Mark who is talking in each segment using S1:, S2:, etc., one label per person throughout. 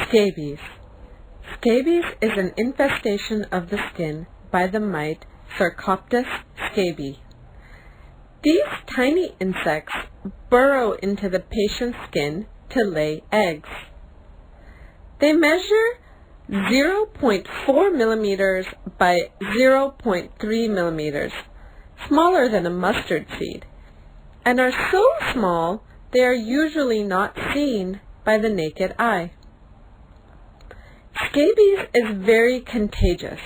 S1: Scabies. Scabies is an infestation of the skin by the mite Sarcoptes scabies. These tiny insects burrow into the patient's skin to lay eggs. They measure 0.4 millimeters by 0.3 millimeters, smaller than a mustard seed, and are so small they are usually not seen by the naked eye. Scabies is very contagious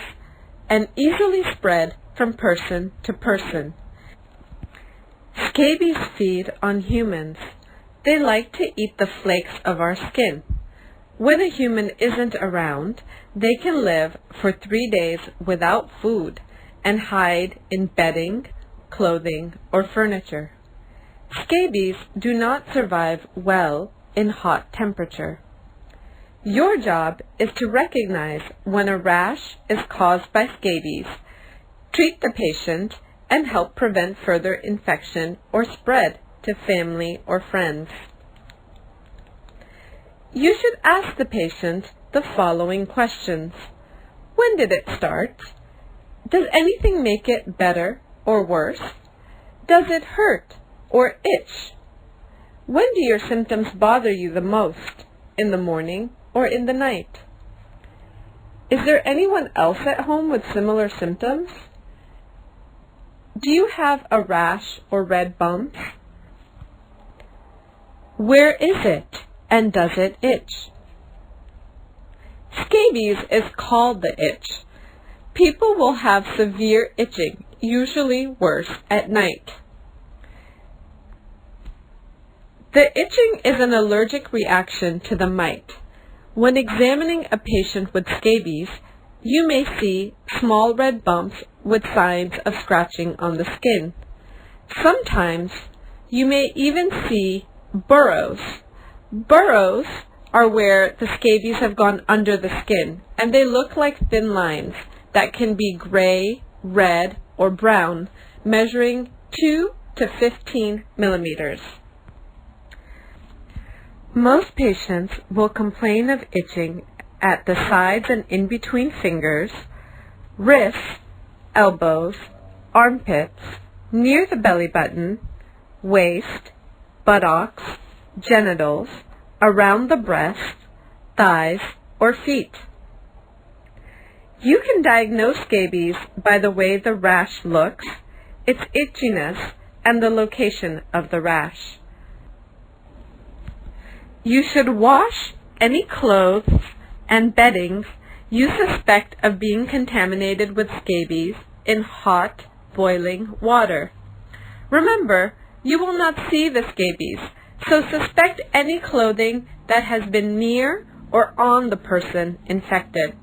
S1: and easily spread from person to person. Scabies feed on humans. They like to eat the flakes of our skin. When a human isn't around, they can live for 3 days without food and hide in bedding, clothing, or furniture. Scabies do not survive well in hot temperature. Your job is to recognize when a rash is caused by scabies, treat the patient, and help prevent further infection or spread to family or friends. You should ask the patient the following questions. When did it start? Does anything make it better or worse? Does it hurt or itch? When do your symptoms bother you the most? In the morning or in the night? Is there anyone else at home with similar symptoms? Do you have a rash or red bumps? Where is it, and does it itch? Scabies is called the itch. People will have severe itching, usually worse at night. The itching is an allergic reaction to the mite. When examining a patient with scabies, you may see small red bumps with signs of scratching on the skin. Sometimes you may even see burrows. Burrows are where the scabies have gone under the skin, and they look like thin lines that can be gray, red, or brown, measuring 2 to 15 millimeters. Most patients will complain of itching at the sides and in between fingers, wrists, elbows, armpits, near the belly button, waist, buttocks, genitals, around the breast, thighs, or feet. You can diagnose scabies by the way the rash looks, its itchiness, and the location of the rash. You should wash any clothes and bedding you suspect of being contaminated with scabies in hot, boiling water. Remember, you will not see the scabies, so suspect any clothing that has been near or on the person infected.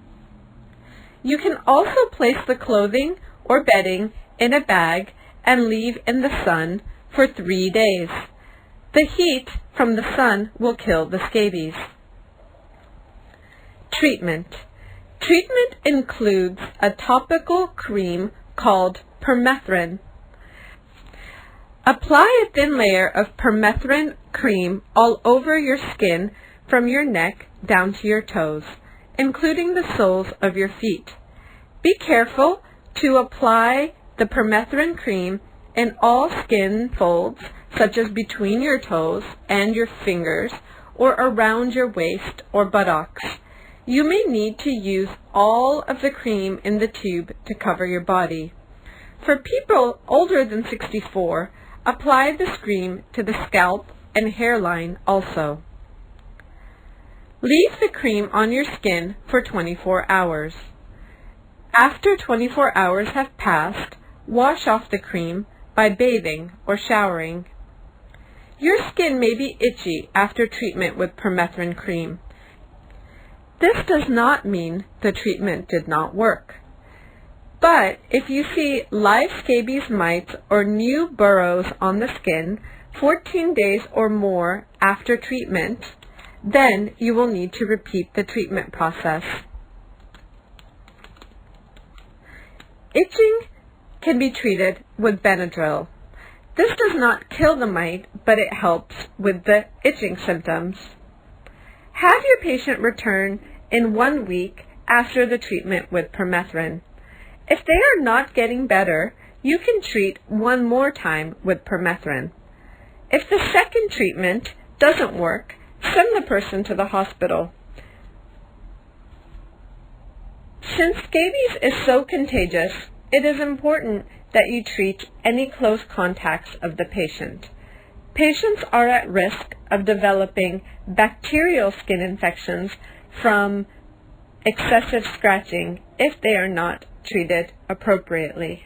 S1: You can also place the clothing or bedding in a bag and leave in the sun for 3 days. The heat from the sun will kill the scabies. Treatment. Treatment includes a topical cream called permethrin. Apply a thin layer of permethrin cream all over your skin from your neck down to your toes, including the soles of your feet. Be careful to apply the permethrin cream in all skin folds, such as between your toes and your fingers, or around your waist or buttocks. You may need to use all of the cream in the tube to cover your body. For people older than 64, apply the cream to the scalp and hairline also. Leave the cream on your skin for 24 hours. After 24 hours have passed, wash off the cream by bathing or showering. Your skin may be itchy after treatment with permethrin cream. This does not mean the treatment did not work. But if you see live scabies mites or new burrows on the skin 14 days or more after treatment, then you will need to repeat the treatment process. Itching can be treated with Benadryl. This does not kill the mite, but it helps with the itching symptoms. Have your patient return in 1 week after the treatment with permethrin. If they are not getting better, you can treat one more time with permethrin. If the second treatment doesn't work, send the person to the hospital. Since scabies is so contagious, it is important that you treat any close contacts of the patient. Patients are at risk of developing bacterial skin infections from excessive scratching if they are not treated appropriately.